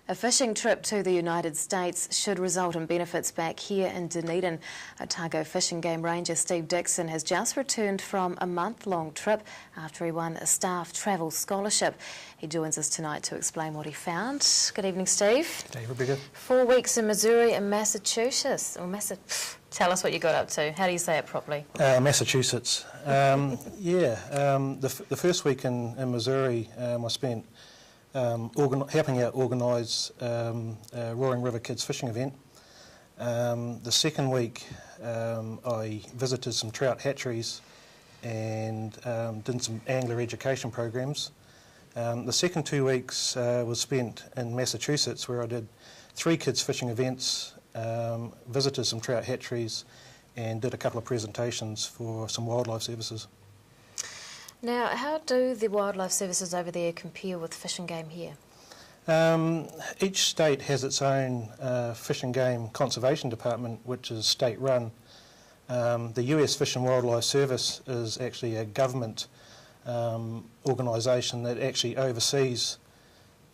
A fishing trip to the United States should result in benefits back here in Dunedin. Otago Fish and Game ranger Steve Dixon has just returned from a month-long trip after he won a staff travel scholarship. He joins us tonight to explain what he found. Good evening, Steve. Good day, Rebecca. 4 weeks in Missouri and Massachusetts. Tell us what you got up to. How do you say it properly? Massachusetts. The first week in Missouri I spent helping out organise a Roaring River Kids fishing event. The second week I visited some trout hatcheries and did some angler education programs. The second 2 weeks was spent in Massachusetts, where I did 3 kids fishing events, visited some trout hatcheries and did a couple of presentations for some wildlife services. Now, how do the wildlife services over there compare with Fish and Game here? Each state has its own Fish and Game Conservation Department, which is state-run. The US Fish and Wildlife Service is actually a government organisation that actually oversees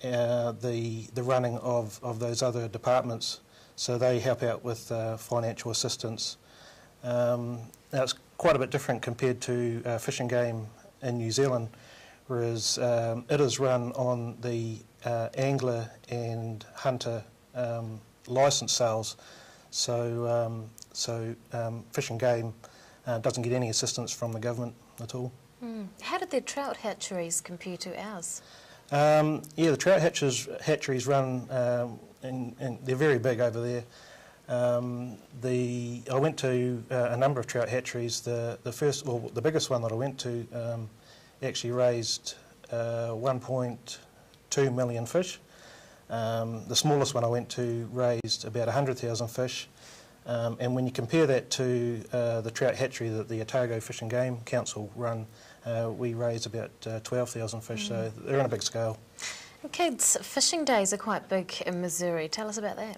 the running of those other departments. So they help out with financial assistance. Now it's quite a bit different compared to Fish and Game in New Zealand, whereas it is run on the angler and hunter licence sales. So Fish and Game doesn't get any assistance from the government at all. How did the trout hatcheries compare to ours? The trout hatcheries run, and they're very big over there. I went to a number of trout hatcheries. The biggest one that I went to actually raised 1.2 million fish. The smallest one I went to raised about 100,000 fish. And when you compare that to the trout hatchery that the Otago Fish and Game Council run, we raise about 12,000 fish, so they're on a big scale. And kids, fishing days are quite big in Missouri. Tell us about that.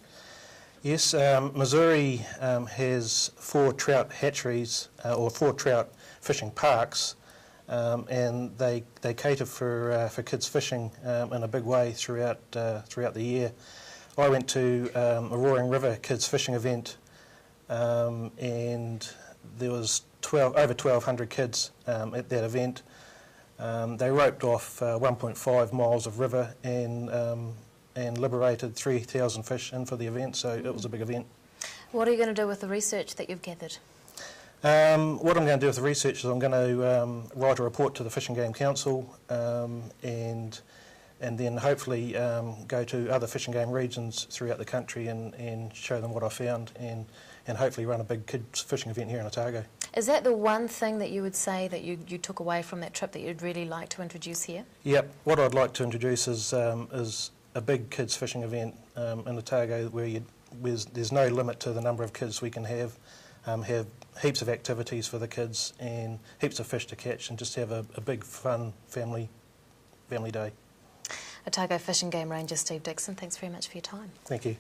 Yes, Missouri has 4 trout hatcheries, or 4 trout fishing parks, and they cater for kids fishing in a big way throughout the year. I went to a Roaring River Kids fishing event, and there was over 1,200 kids at that event. They roped off 1.5 miles of river and liberated 3,000 fish in for the event, so it was a big event. What are you going to do with the research that you've gathered? What I'm going to do with the research is I'm going to write a report to the Fish and Game Council and then hopefully go to other fish and game regions throughout the country and show them what I found and hopefully run a big kids fishing event here in Otago. Is that the one thing that you would say that you took away from that trip that you'd really like to introduce here? Yep, what I'd like to introduce is a big kids fishing event in Otago where there's no limit to the number of kids we can have heaps of activities for the kids and heaps of fish to catch and just have a big fun family day. Otago Fish and Game ranger Steve Dixon, thanks very much for your time. Thank you.